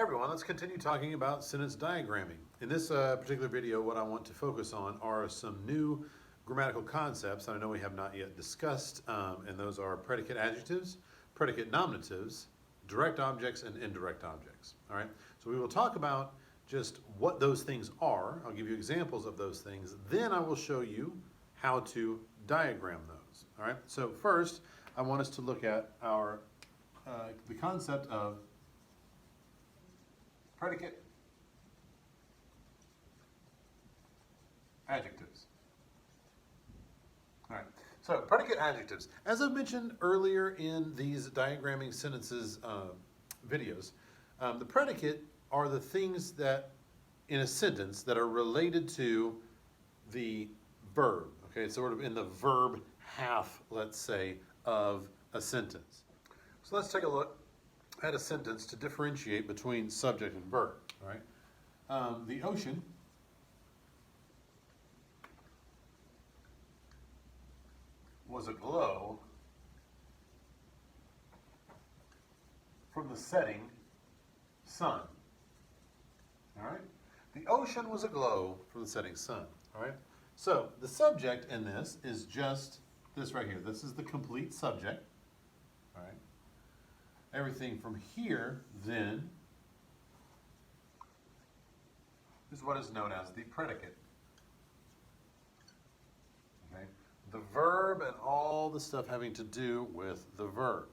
Hey everyone, let's continue talking about sentence diagramming. In this particular video, what I want to focus on are some new grammatical concepts that I know we have not yet discussed, and those are predicate adjectives, predicate nominatives, direct objects, and indirect objects. All right, so we will talk about just what those things are. I'll give you examples of those things. Then I will show you how to diagram those. All right, so first, I want us to look at our the concept of predicate adjectives. All right, so predicate adjectives. As I mentioned earlier in these diagramming sentences videos, the predicate are the things that in a sentence that are related to the verb. Okay, sort of in the verb half, let's say, of a sentence. So let's take a look at a sentence to differentiate between subject and verb. All right, the ocean was aglow from the setting sun. All right, the ocean was aglow from the setting sun. All right, so the subject in this is just this right here. This is the complete subject. All right. Everything from here, then, is what is known as the predicate. Okay? The verb and all the stuff having to do with the verb.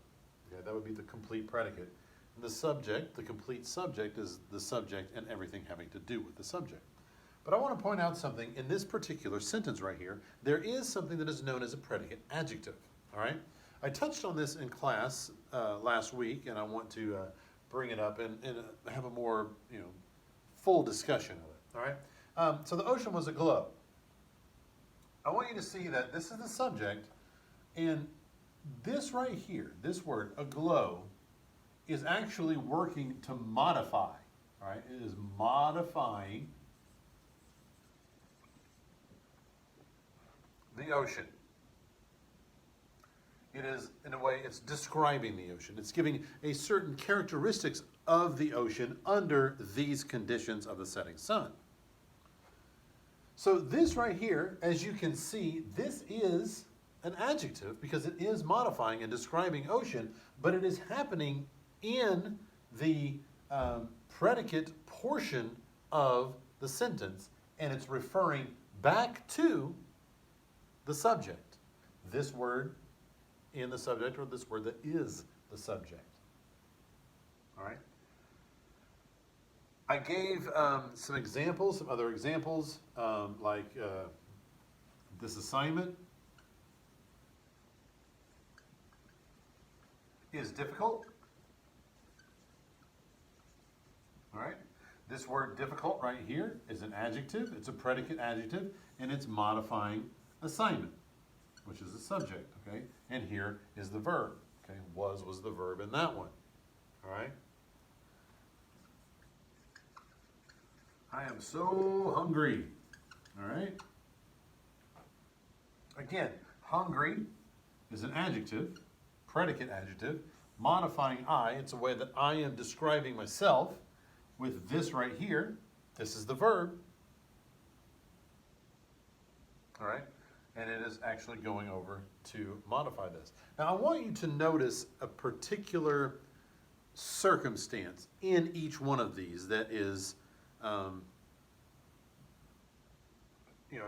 Okay? That would be the complete predicate. And the subject, the complete subject, is the subject and everything having to do with the subject. But I want to point out something. In this particular sentence right here, there is something that is known as a predicate adjective. All right? I touched on this in class last week, and I want to bring it up and have a more full discussion of it. All right. So the ocean was aglow. I want you to see that this is the subject, and this right here, this word aglow, is actually working to modify. All right. It is modifying the ocean. It is, in a way, it's describing the ocean. It's giving a certain characteristics of the ocean under these conditions of the setting sun. So this right here, as you can see, this is an adjective because it is modifying and describing ocean, but it is happening in the predicate portion of the sentence, and it's referring back to the subject. This word in the subject, or this word that is the subject. All right. I gave some examples, some other examples, like this assignment is difficult. All right. This word difficult right here is an adjective. It's a predicate adjective, and it's modifying assignment, which is the subject, okay? And here is the verb, okay? Was the verb in that one, all right? I am so hungry, all right? Again, hungry is an adjective, predicate adjective, modifying I. It's a way that I am describing myself with this right here. This is the verb, all right? And it is actually going over to modify this. Now, I want you to notice a particular circumstance in each one of these that is, a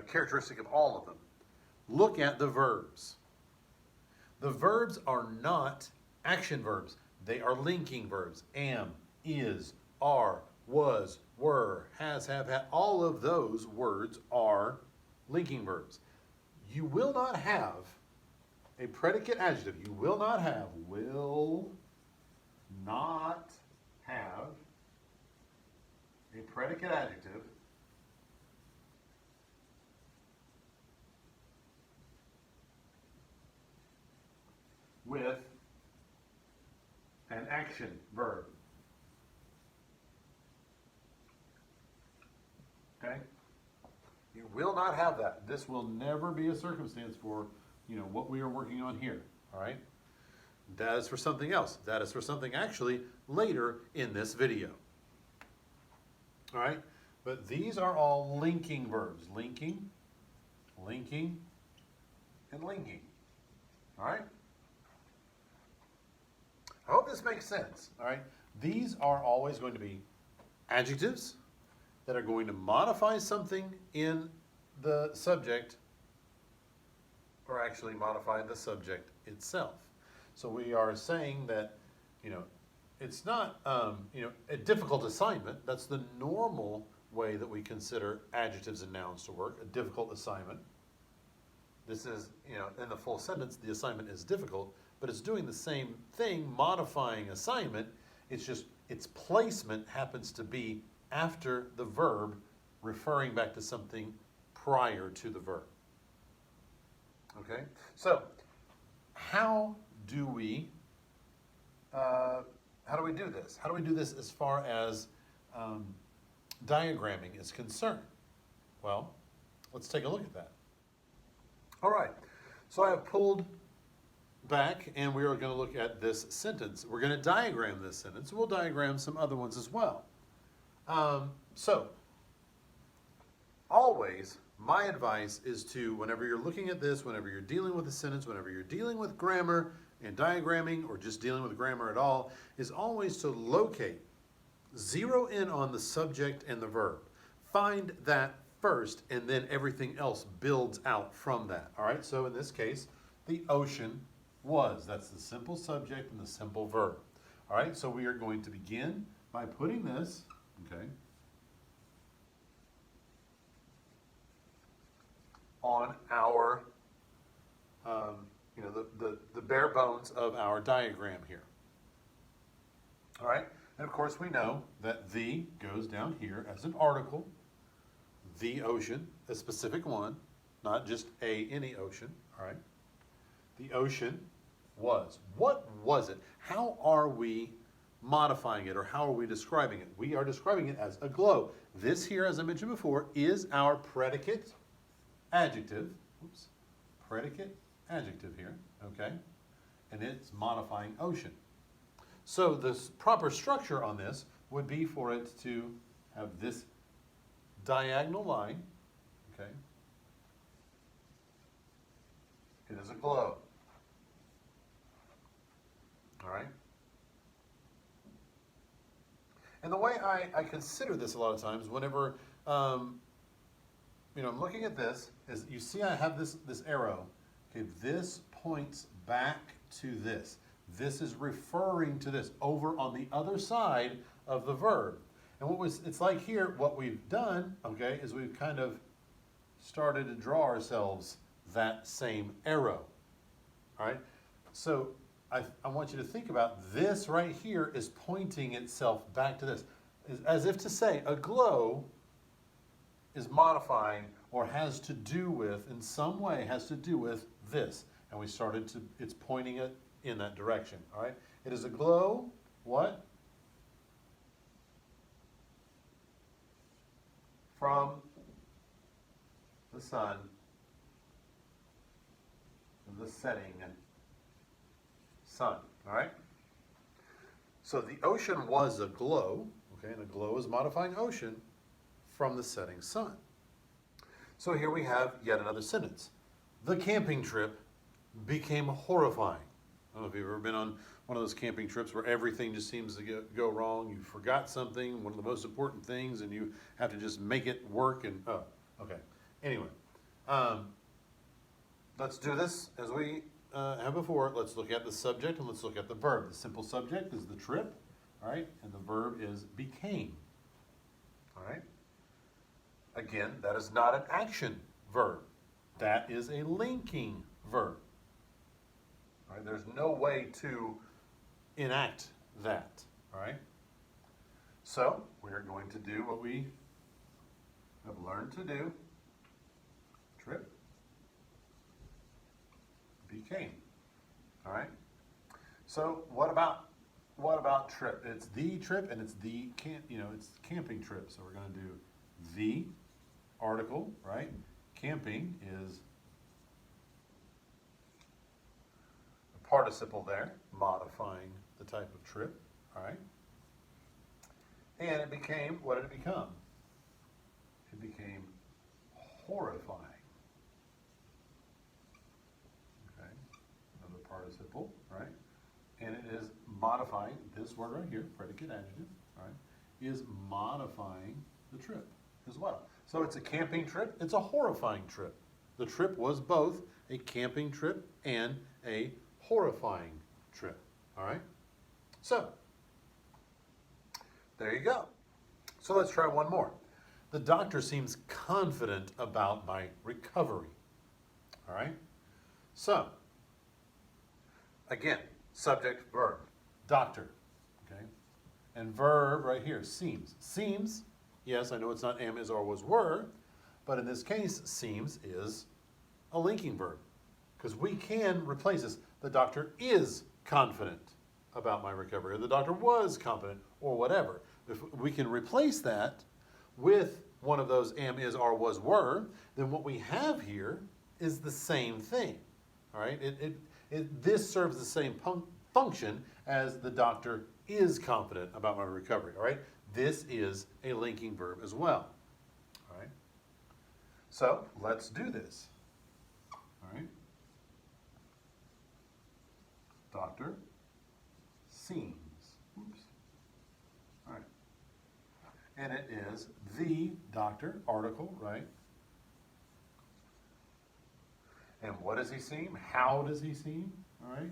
characteristic of all of them. Look at the verbs. The verbs are not action verbs. They are linking verbs. Am, is, are, was, were, has, have, had. All of those words are linking verbs. You will not have a predicate adjective. You will not have a predicate adjective with an action verb. Okay? You will not have that. This will never be a circumstance for, what we are working on here, all right? That is for something else. That is for something actually later in this video. All right? But these are all linking verbs. Linking, linking, and linking. All right? I hope this makes sense. All right? These are always going to be adjectives that are going to modify something in the subject, or actually modify the subject itself. So we are saying that, it's not, a difficult assignment. That's the normal way that we consider adjectives and nouns to work, a difficult assignment. This is, in the full sentence, the assignment is difficult, but it's doing the same thing, modifying assignment. It's just, its placement happens to be after the verb, referring back to something prior to the verb. Okay? So, how do we do this? How do we do this as far as diagramming is concerned? Well, let's take a look at that. All right, so I have pulled back and we are going to look at this sentence. We're going to diagram this sentence. We'll diagram some other ones as well. So, always, my advice is to, whenever you're looking at this, whenever you're dealing with a sentence, whenever you're dealing with grammar and diagramming, or just dealing with grammar at all, is always to locate, zero in on the subject and the verb. Find that first, and then everything else builds out from that. All right, so in this case, the ocean was. That's the simple subject and the simple verb. All right, so we are going to begin by putting this, okay, on our, the bare bones of our diagram here. All right, and of course we know that the goes down here as an article. The ocean, a specific one, not just any ocean. All right, the ocean was. What was it? How are we modifying it, or how are we describing it? We are describing it as a glow. This here, as I mentioned before, is our predicate adjective. Oops. Predicate adjective here, okay? And it's modifying ocean. So the proper structure on this would be for it to have this diagonal line, okay? It is a glow. All right? And the way I consider this a lot of times, whenever I'm looking at this, is you see I have this arrow. Okay, this points back to this. This is referring to this over on the other side of the verb. And it's like here, what we've done, okay, is we've kind of started to draw ourselves that same arrow. All right? So I want you to think about this right here is pointing itself back to this. As if to say, a glow is modifying, or has to do with, in some way, has to do with this. And it's pointing it in that direction, all right? It is a glow, what? From the sun, the setting sun, all right? So the ocean was a glow, okay, and a glow is modifying ocean from the setting sun. So here we have yet another sentence. The camping trip became horrifying. I don't know if you've ever been on one of those camping trips where everything just seems to go wrong. You forgot something, one of the most important things, and you have to just make it work. And oh, okay. Anyway, let's do this as we have before. Let's look at the subject and let's look at the verb. The simple subject is the trip, all right, and the verb is became. All right. Again, that is not an action verb. That is a linking verb. All right, there's no way to enact that. All right. So we are going to do what we have learned to do. Trip became. All right. So what about trip? It's the trip, and it's it's camping trip. So we're going to do the article, right? Camping is a participle there, modifying the type of trip, all right? And it became, what did it become? It became horrifying. Okay, another participle, right? And it is modifying, this word right here, predicate adjective, right, is modifying the trip as well. So it's a camping trip, it's a horrifying trip. The trip was both a camping trip and a horrifying trip, all right? So, there you go. So let's try one more. The doctor seems confident about my recovery, all right? So, again, subject, verb, doctor, okay? And verb right here, seems. Seems, yes, I know it's not am, is, or was, were, but in this case, seems is a linking verb because we can replace this. The doctor is confident about my recovery, or the doctor was confident, or whatever. If we can replace that with one of those am, is, are, was, were, then what we have here is the same thing, all right? This serves the same function as the doctor is confident about my recovery, all right? This is a linking verb as well, all right? So let's do this, all right? Doctor seems, oops, all right. And it is the doctor, article, right? And what does he seem? How does he seem, all right?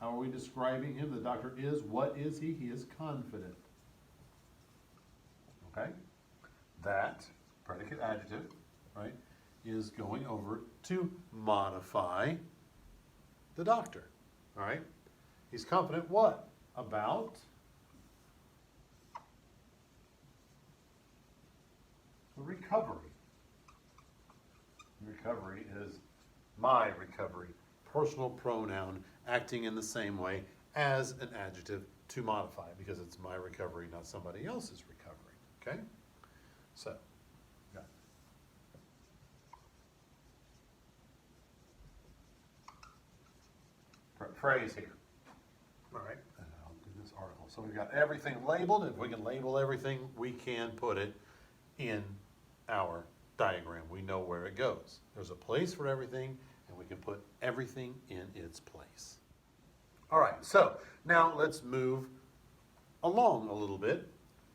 How are we describing him? The doctor is, what is he? He is confident. Okay? That, predicate adjective, right, is going over to modify the doctor. All right? He's confident what? About the recovery. Recovery is my recovery. Personal pronoun acting in the same way as an adjective to modify because it's my recovery, not somebody else's recovery. Okay? So, got it. Phrase here. All right, and I'll do this article. So we've got everything labeled. If we can label everything, we can put it in our diagram. We know where it goes. There's a place for everything, and we can put everything in its place. All right, so now let's move along a little bit,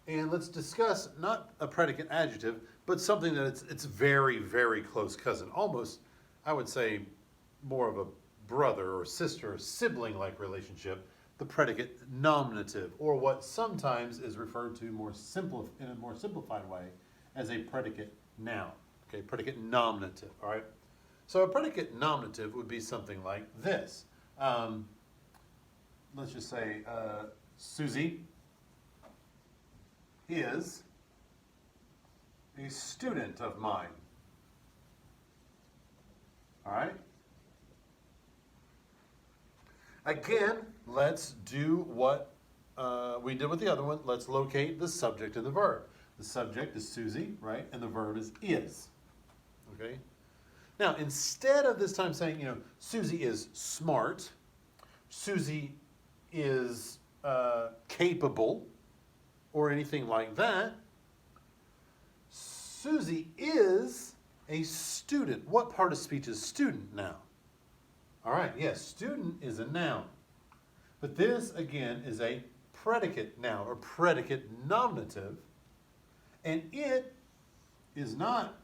and let's discuss not a predicate adjective, but something that it's very, very close cousin. Almost, I would say, more of a brother or sister or sibling-like relationship, the predicate nominative, or what sometimes is referred to in a more simplified way as a predicate noun. Okay, predicate nominative, all right? So a predicate nominative would be something like this. Let's just say Susie is a student of mine. All right? Again, let's do what we did with the other one. Let's locate the subject and the verb. The subject is Susie, right? And the verb is. Okay? Now, instead of this time saying, Susie is smart, Susie is capable, or anything like that, Susie is a student. What part of speech is student now? All right, yes, student is a noun. But this, again, is a predicate noun or predicate nominative, and it is not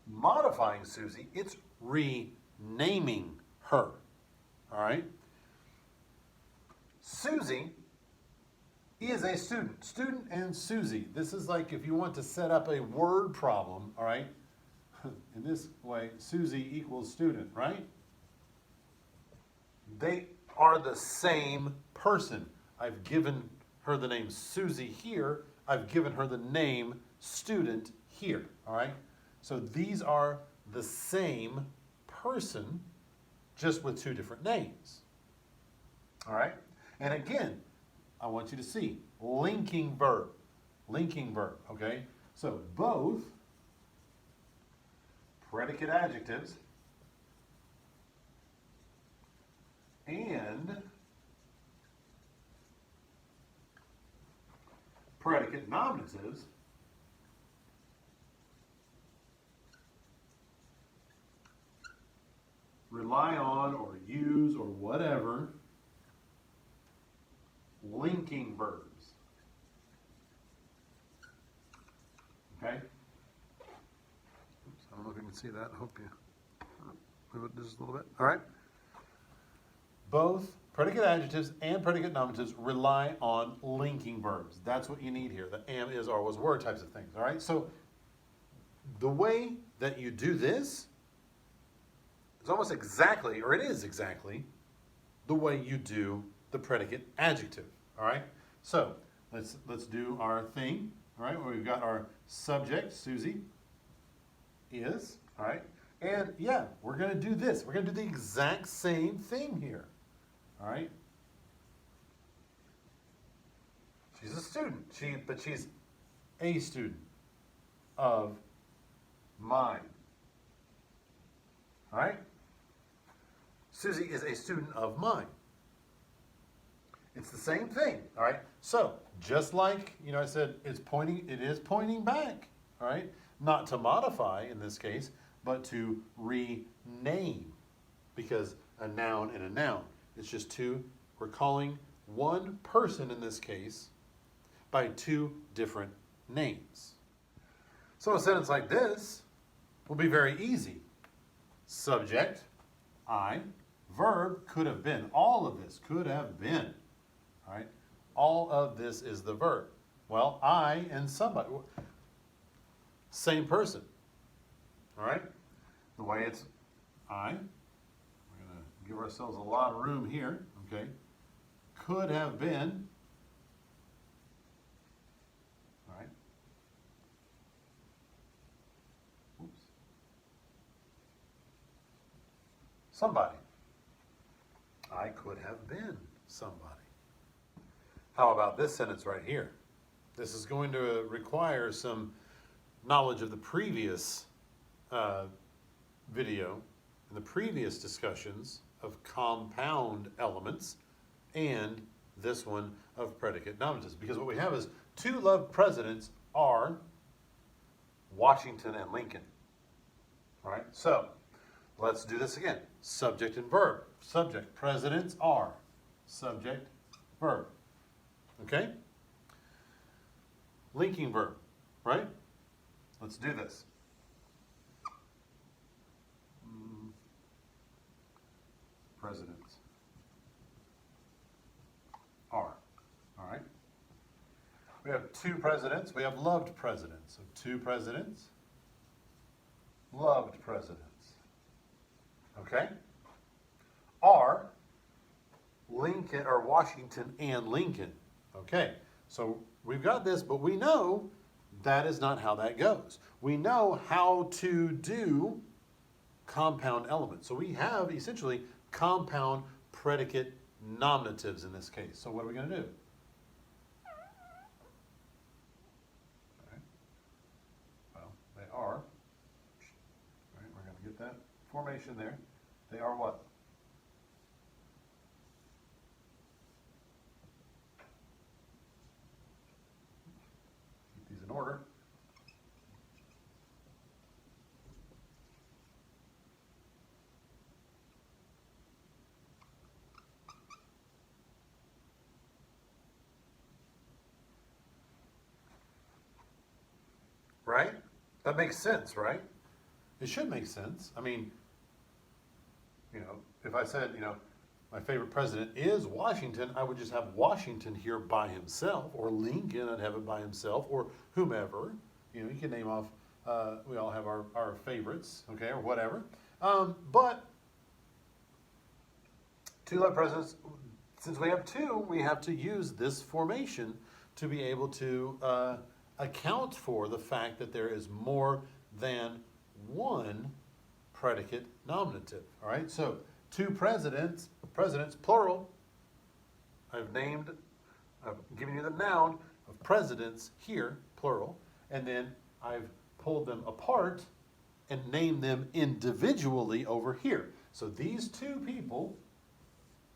modifying Susie, it's renaming her. All right? Susie is a student. Student and Susie. This is like if you want to set up a word problem, all right? In this way, Susie equals student, right? They are the same person. I've given her the name Susie here. I've given her the name student here, all right? So these are the same person, just with two different names, all right? And again, I want you to see linking verb, okay? So both predicate adjectives and predicate nominatives rely on or use or whatever linking verbs. Okay? Oops, I don't know if you can see that. I hope you move it just a little bit. All right? Both predicate adjectives and predicate nominatives rely on linking verbs. That's what you need here. The am, is, are, was, were types of things. All right? So the way that you do this is almost exactly, or it is exactly, the way you do the predicate adjective. All right? So let's do our thing. All right? Where we've got our subject, Susie, is. All right? And yeah, we're going to do this. We're going to do the exact same thing here. All right? She's a student. But she's a student of mine. All right? Susie is a student of mine. It's the same thing. All right? So, just like, I said it is pointing back. All right? Not to modify in this case, but to rename. Because a noun and a noun. It's just two. We're calling one person in this case by two different names. So a sentence like this will be very easy. Subject, I. Verb, could have been. All of this could have been. All right? All of this is the verb. Well, I and somebody. Same person. All right? The way it's I. We're going to give ourselves a lot of room here. Okay? Could have been. All right? Oops. Somebody. I could have been somebody. How about this sentence right here? This is going to require some knowledge of the previous video and the previous discussions of compound elements and this one of predicate nominatives. Because what we have is two loved presidents are Washington and Lincoln. All right, so let's do this again. Subject and verb. Subject, presidents are. Subject, verb. Okay? Linking verb, right? Let's do this. Presidents are. All right? We have two presidents. We have loved presidents. So two presidents, loved presidents. Okay? Are Lincoln or Washington and Lincoln. Okay, so we've got this, but we know that is not how that goes. We know how to do compound elements. So we have essentially compound predicate nominatives in this case. So what are we going to do? Okay. Well, they are. All right, we're going to get that formation there. They are what? Keep these in order. Right? That makes sense, right? It should make sense. I mean, if I said, my favorite president is Washington, I would just have Washington here by himself, or Lincoln, I'd have it by himself, or whomever. You can name off, we all have our favorites, okay, or whatever. But two loved presidents, since we have two, we have to use this formation to be able to account for the fact that there is more than one predicate nominative. All right, so two presidents, plural. I've given you the noun of presidents here, plural, and then I've pulled them apart and named them individually over here. So these two people,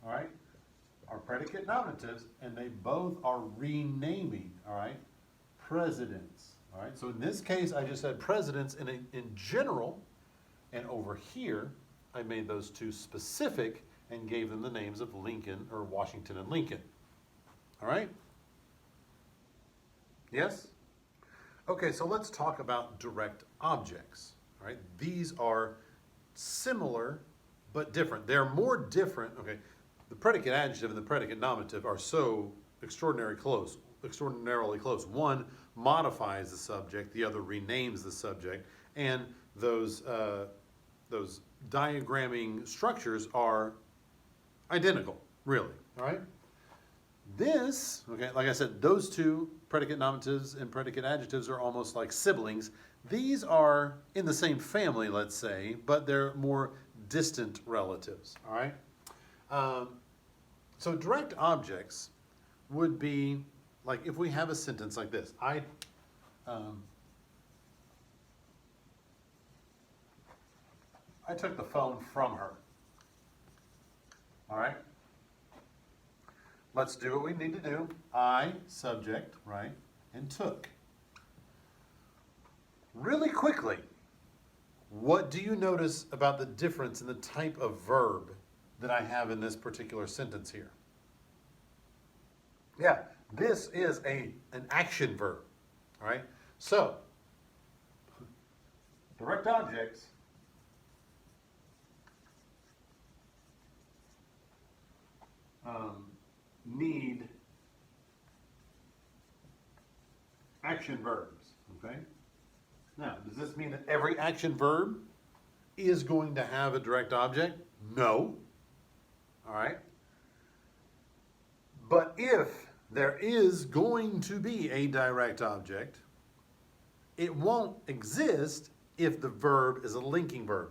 all right, are predicate nominatives, and they both are renaming, all right, presidents. All right, so in this case, I just said presidents in general, and over here, I made those two specific and gave them the names of Lincoln, or Washington and Lincoln. All right? Yes? Okay, so let's talk about direct objects. All right, these are similar but different. They're more different. Okay, the predicate adjective and the predicate nominative are so extraordinarily close. One modifies the subject, the other renames the subject, and those diagramming structures are identical, really. All right. This, okay, like I said, those two, predicate nominatives and predicate adjectives, are almost like siblings. These are in the same family, let's say, but they're more distant relatives, all right? So direct objects would be, like if we have a sentence like this, I took the phone from her, all right? Let's do what we need to do. I, subject, right, and took. Really quickly, what do you notice about the difference in the type of verb that I have in this particular sentence here? Yeah, this is an action verb, all right? So, direct objects need action verbs, okay? Now, does this mean that every action verb is going to have a direct object? No. All right? But if there is going to be a direct object, it won't exist if the verb is a linking verb.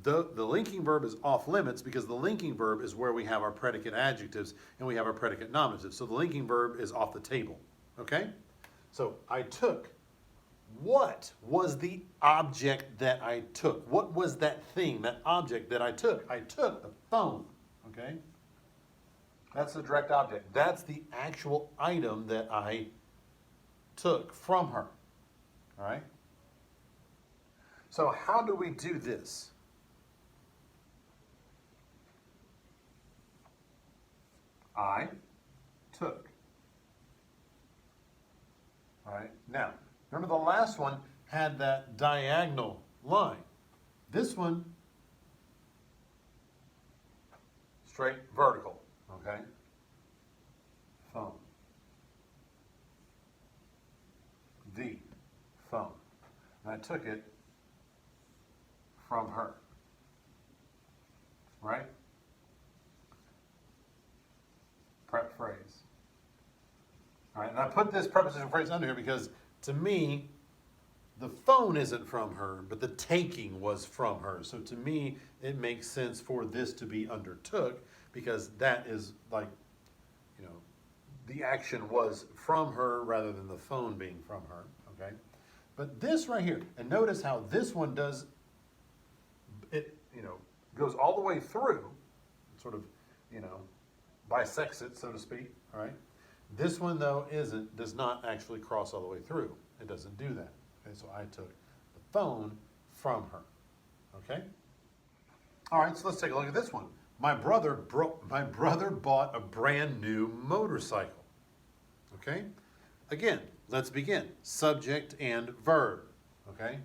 The linking verb is off limits because the linking verb is where we have our predicate adjectives and we have our predicate nominatives. So the linking verb is off the table, okay? So I took. What was the object that I took? What was that thing, that object that I took? I took the phone, okay? That's the direct object. That's the actual item that I took from her, all right? So how do we do this? I took. All right, now, remember the last one had that diagonal line. This one, straight vertical, okay? Phone. The phone. And I took it from her, right? Prep phrase. All right, and I put this prepositional phrase under here because to me, the phone isn't from her, but the taking was from her. So to me, it makes sense for this to be undertook because that is like, you know, the action was from her rather than the phone being from her, okay? But this right here, and notice how this one does, it, you know, goes all the way through, sort of, you know, bisects it, so to speak, all right? This one, though, does not actually cross all the way through. It doesn't do that. Okay, so I took the phone from her. Okay? All right, so let's take a look at this one. My brother bought a brand new motorcycle. Okay? Again, let's begin. Subject and verb. Okay?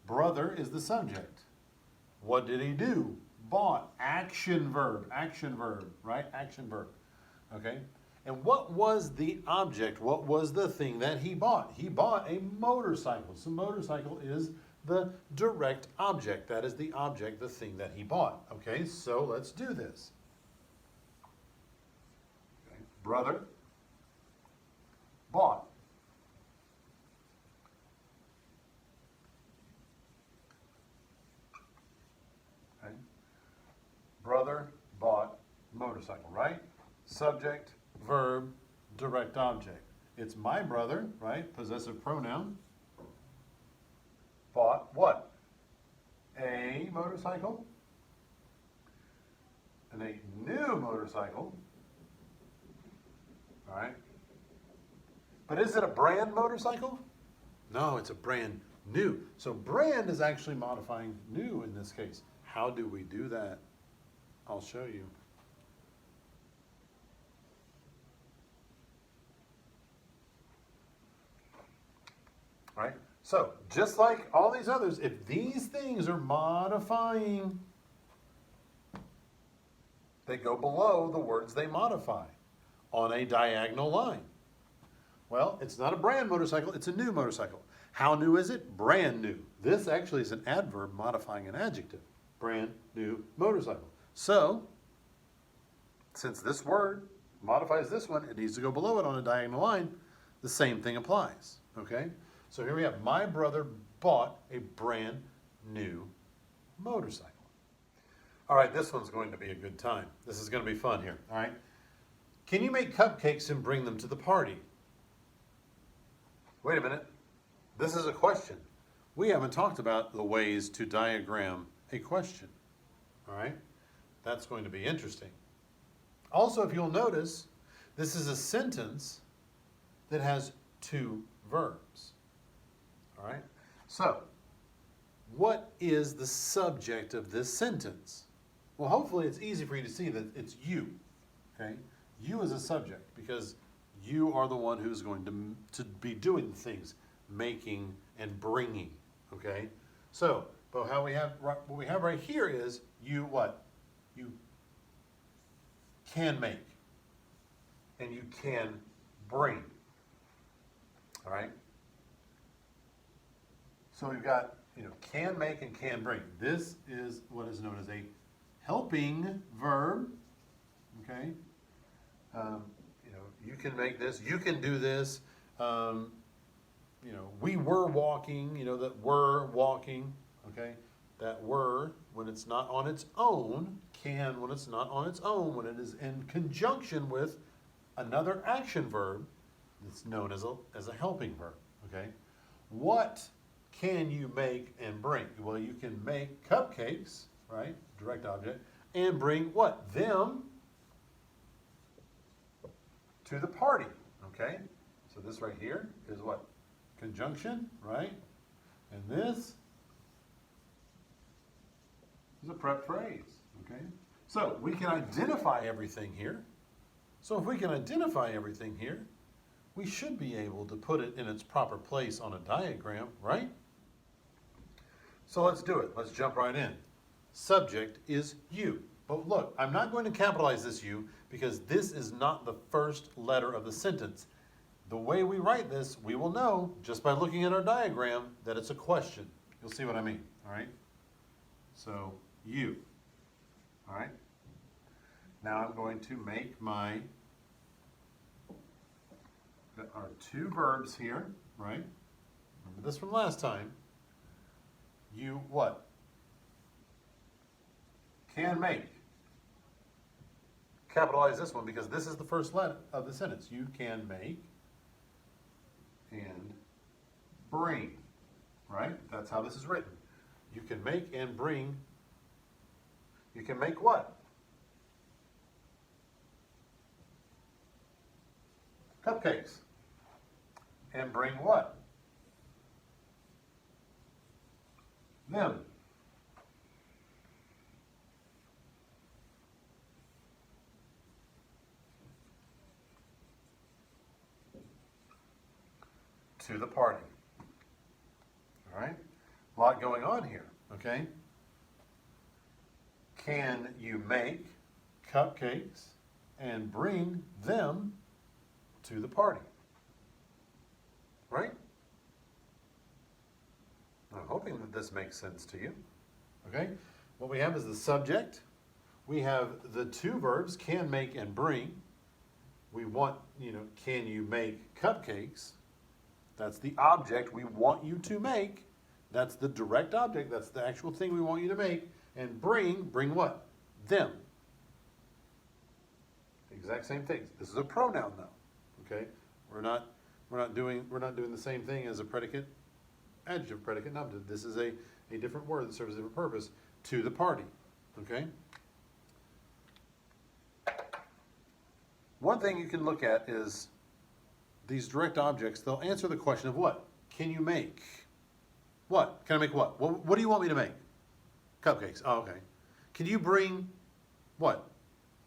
Brother is the subject. What did he do? Bought. Action verb, right? Action verb. Okay? And what was the object? What was the thing that he bought? He bought a motorcycle. So motorcycle is the direct object. That is the object, the thing that he bought. Okay, so let's do this. Okay. Brother bought. Okay. Brother bought motorcycle, right? Subject, verb, direct object. It's my brother, right? Possessive pronoun. Bought what? A motorcycle. And a new motorcycle. All right. But is it a brand motorcycle? No, it's a brand new. So brand is actually modifying new in this case. How do we do that? I'll show you. All right? So just like all these others, if these things are modifying, they go below the words they modify on a diagonal line. Well, it's not a brand motorcycle, it's a new motorcycle. How new is it? Brand new. This actually is an adverb modifying an adjective. Brand new motorcycle. So, since this word modifies this one, it needs to go below it on a diagonal line. The same thing applies. Okay? So here we have, my brother bought a brand new motorcycle. All right, this one's going to be a good time. This is going to be fun here. All right? Can you make cupcakes and bring them to the party? Wait a minute. This is a question. We haven't talked about the ways to diagram a question. All right? That's going to be interesting. Also, if you'll notice, this is a sentence that has two verbs. All right? So, what is the subject of this sentence? Well, hopefully it's easy for you to see that it's you. Okay? You is a subject because you are the one who's going to be doing the things, making and bringing. Okay? So, but what we have right here is you what? You can make and you can bring. All right? So we've got, can make and can bring. This is what is known as a helping verb. Okay? You can make this, you can do this. We were walking, that were walking, okay? That were, when it's not on its own, can when it's not on its own, when it is in conjunction with another action verb, it's known as a helping verb, okay? What can you make and bring? Well, you can make cupcakes, right? Direct object, and bring what? Them to the party, okay? So this right here is what? Conjunction, right? And this is a prep phrase, okay? So we can identify everything here. So if we can identify everything here, we should be able to put it in its proper place on a diagram, right? So let's do it. Let's jump right in. Subject is you. But look, I'm not going to capitalize this you because this is not the first letter of the sentence. The way we write this, we will know just by looking at our diagram that it's a question. You'll see what I mean, all right? So, you, all right? Now I'm going to make there are two verbs here, right? Remember this from last time. You what? Can make. Capitalize this one because this is the first letter of the sentence. You can make and bring, right? That's how this is written. You can make and bring. You can make what? Cupcakes. And bring what? Them. To the party. All right? A lot going on here, okay? Can you make cupcakes and bring them to the party? Right? I'm hoping that this makes sense to you. Okay? What we have is the subject. We have the two verbs, can make and bring. We want, can you make cupcakes? That's the object we want you to make. That's the direct object. That's the actual thing we want you to make. And bring what? Them. The exact same things. This is a pronoun though. Okay? We're not doing the same thing as a predicate adjective, predicate nominative. This is a different word that serves a different purpose. To the party. Okay? One thing you can look at is these direct objects, they'll answer the question of what? Can you make? What? Can I make what? What do you want me to make? Cupcakes. Oh, okay. Can you bring what?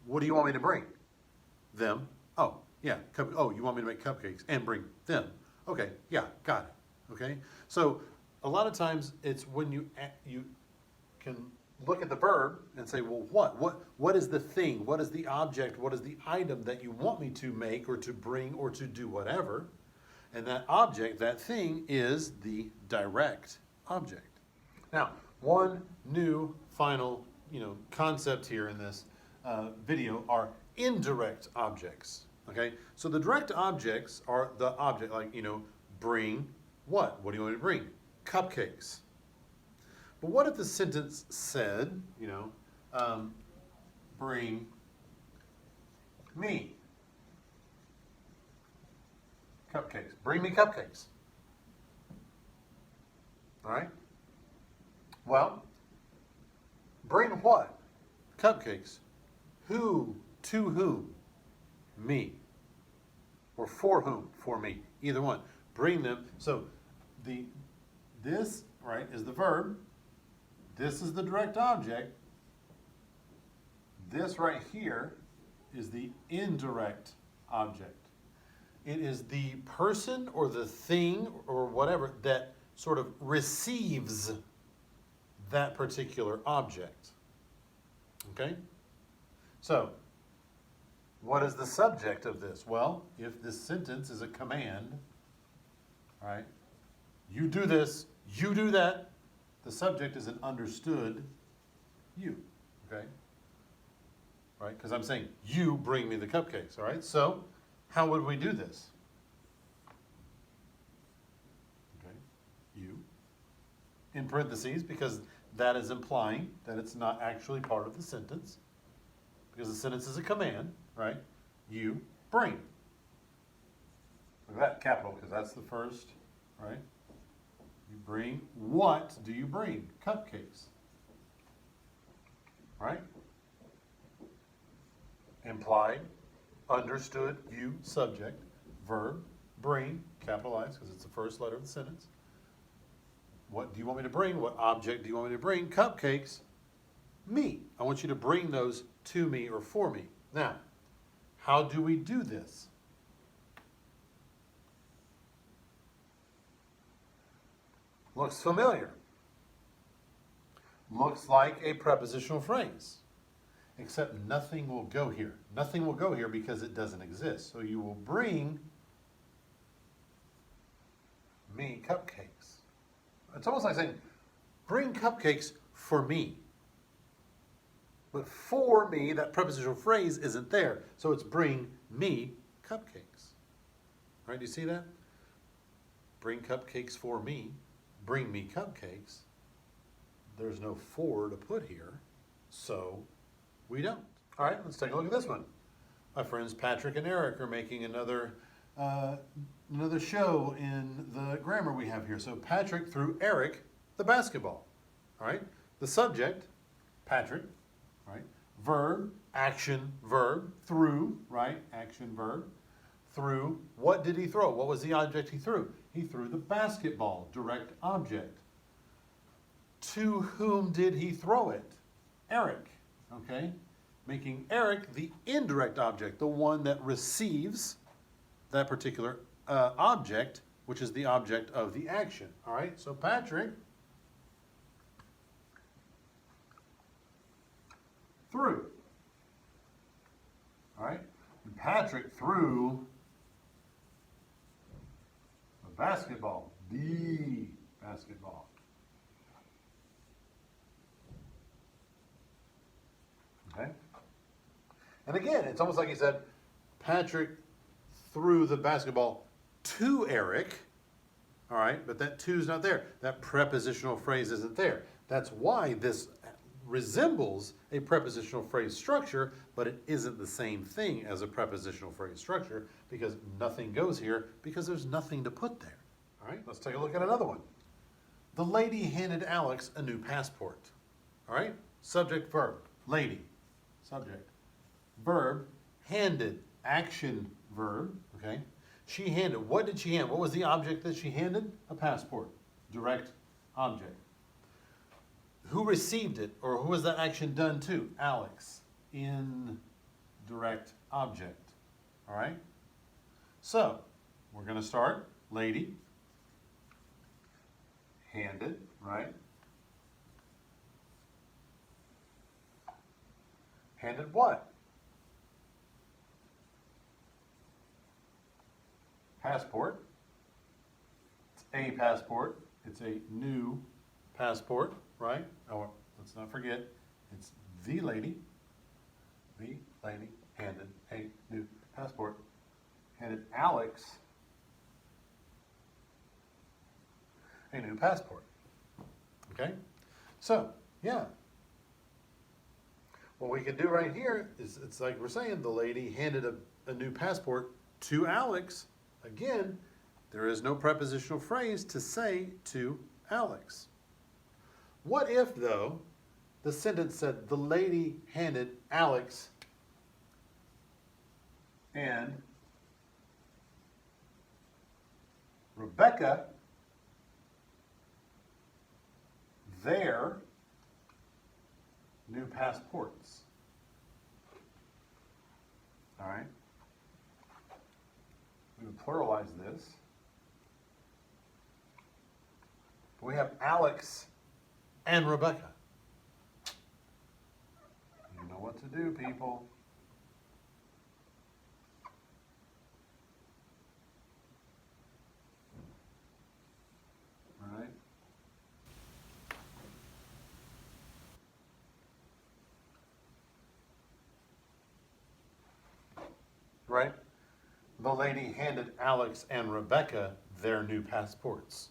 What do you want me to bring? Them. Oh, yeah. Oh, you want me to make cupcakes and bring them. Okay, yeah, got it. Okay? So a lot of times it's when you can look at the verb and say, well, what is the thing? What is the object? What is the item that you want me to make or to bring or to do whatever? And that object, that thing, is the direct object. Now, one new final, concept here in this video are indirect objects. Okay, so the direct objects are the object, like bring what? What do you want me to bring? Cupcakes. But what if the sentence said, bring me cupcakes. Bring me cupcakes. All right? Well, bring what? Cupcakes. Who? To whom? Me. Or for whom? For me. Either one. Bring them. So this, right, is the verb. This is the direct object. This right here is the indirect object. It is the person or the thing or whatever that sort of receives that particular object. Okay? So, what is the subject of this? Well, if this sentence is a command, right? You do this, you do that. The subject is an understood you, okay? Right? Because I'm saying, you bring me the cupcakes, all right? So, how would we do this? Okay, you. In parentheses, because that is implying that it's not actually part of the sentence. Because the sentence is a command, right? You bring. Look at that, capital, because that's the first, right? You bring, what do you bring? Cupcakes. Right? Implied, understood, you, subject, verb, bring, capitalized, because it's the first letter of the sentence. What do you want me to bring? What object do you want me to bring? Cupcakes. Me. I want you to bring those to me or for me. Now, how do we do this? Looks familiar. Looks like a prepositional phrase. Except nothing will go here. Nothing will go here because it doesn't exist. So you will bring me cupcakes. It's almost like saying, bring cupcakes for me. But for me, that prepositional phrase isn't there. So it's bring me cupcakes. All right, do you see that? Bring cupcakes for me. Bring me cupcakes. There's no for to put here. So we don't. All right, let's take a look at this one. My friends Patrick and Eric are making another show in the grammar we have here. So Patrick threw Eric the basketball. All right, the subject, Patrick, right? Verb, action, verb, threw, right? Action, verb, threw. What did he throw? What was the object he threw? He threw the basketball, direct object. To whom did he throw it? Eric, okay? Making Eric the indirect object, the one that receives that particular object, which is the object of the action. All right, so Patrick threw. All right, and Patrick threw a basketball, the basketball. Okay, and again, it's almost like he said, Patrick threw the basketball to Eric, all right, but that to's not there. That prepositional phrase isn't there. That's why this resembles a prepositional phrase structure, but it isn't the same thing as a prepositional phrase structure because nothing goes here because there's nothing to put there. All right, let's take a look at another one. The lady handed Alex a new passport. All right, subject, verb, lady, subject, verb, handed, action, verb, okay? She handed. What did she hand? What was the object that she handed? A passport. Direct object. Who received it, or who was that action done to? Alex. Indirect object. All right? So, we're going to start. Lady. Handed, right? Handed what? Passport. It's a passport. It's a new passport, right? Oh, let's not forget, it's the lady. The lady handed a new passport. Handed Alex a new passport. Okay? So, yeah. What we can do right here is, it's like we're saying, the lady handed a new passport to Alex. Again, there is no prepositional phrase to say to Alex. What if, though, the sentence said, the lady handed Alex and Rebecca their new passports? All right? We would pluralize this. We have Alex and Rebecca. You know what to do, people. All right? Right? The lady handed Alex and Rebecca their new passports,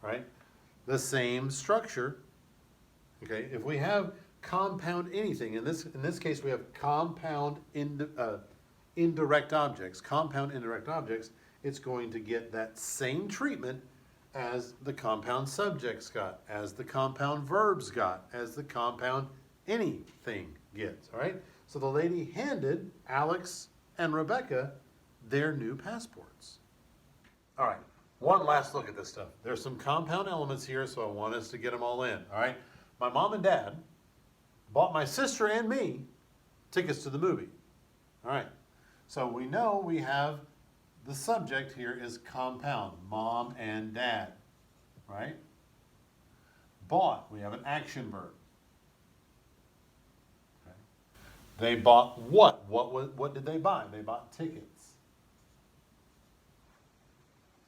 right? The same structure. Okay, if we have compound anything, in this case we have compound indirect objects, compound indirect objects, it's going to get that same treatment as the compound subjects got, as the compound verbs got, as the compound anything gets, all right? So the lady handed Alex and Rebecca their new passports. All right, one last look at this stuff. There's some compound elements here, so I want us to get them all in, all right? My mom and dad bought my sister and me tickets to the movie. All right, so we know we have the subject here is compound, mom and dad, right? Bought, we have an action verb. Okay. They bought what? What did they buy? They bought tickets.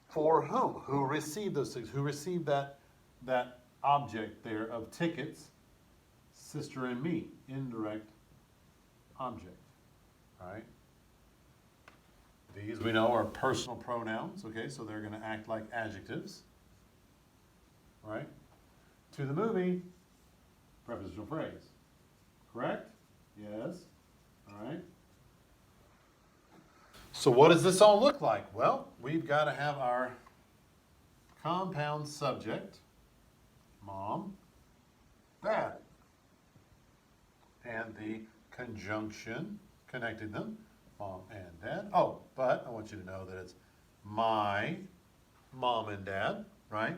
For whom? Who received those things? Who received that object there of tickets? Sister and me, indirect object. All right. These we know are personal pronouns, okay, so they're going to act like adjectives. Right? To the movie, prepositional phrase. Correct? Yes. All right. So what does this all look like? Well, we've got to have our compound subject, mom, dad, and the conjunction connecting them, mom and dad. Oh, but I want you to know that it's my mom and dad, right?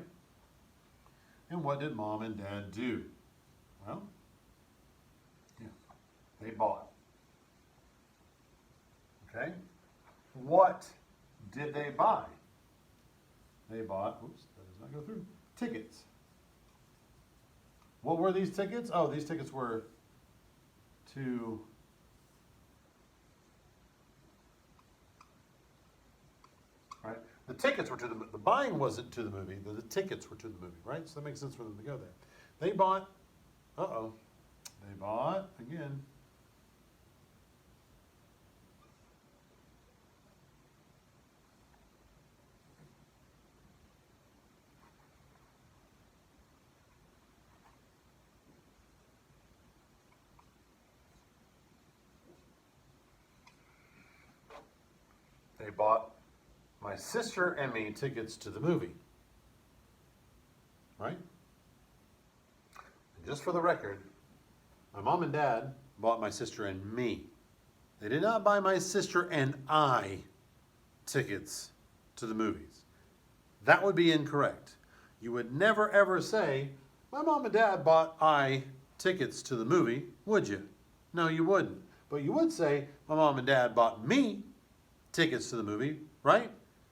And what did mom and dad do? Well, yeah, they bought. Okay? What did they buy? They bought, oops, that does not go through, tickets. What were these tickets? Oh, these tickets were to right? The tickets were to the buying wasn't to the movie, the tickets were to the movie, right? So that makes sense for them to go there. They bought, they bought, again, they bought my sister and me tickets to the movie. Right? And just for the record, my mom and dad bought my sister and me. They did not buy my sister and I tickets to the movies. That would be incorrect. You would never ever say, my mom and dad bought tickets to the movie, would you? No, you wouldn't. But you would say, my mom and dad bought me tickets to the movie, right?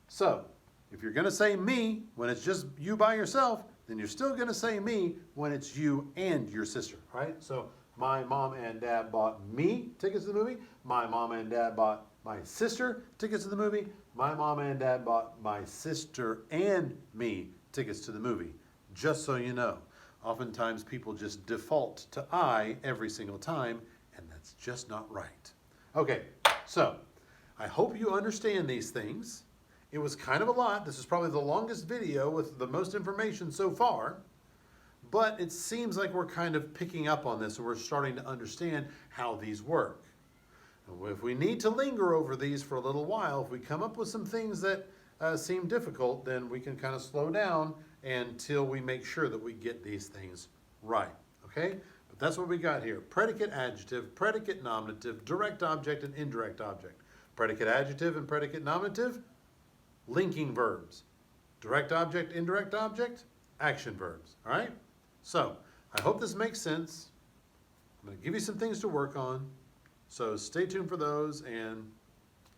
So, if you're going to say me when it's just you by yourself, then you're still going to say me when it's you and your sister, right? So, my mom and dad bought me tickets to the movie. My mom and dad bought my sister tickets to the movie. My mom and dad bought my sister and me tickets to the movie. Just so you know. Oftentimes people just default to I every single time, and that's just not right. Okay, so I hope you understand these things. It was kind of a lot. This is probably the longest video with the most information so far, but it seems like we're kind of picking up on this and we're starting to understand how these work. And if we need to linger over these for a little while, if we come up with some things that seem difficult, then we can kind of slow down until we make sure that we get these things right, okay? But that's what we got here. Predicate adjective, predicate nominative, direct object, and indirect object. Predicate adjective and predicate nominative, linking verbs. Direct object, indirect object, action verbs, all right? So, I hope this makes sense. I'm going to give you some things to work on. So stay tuned for those, and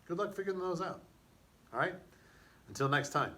good luck figuring those out. All right? Until next time.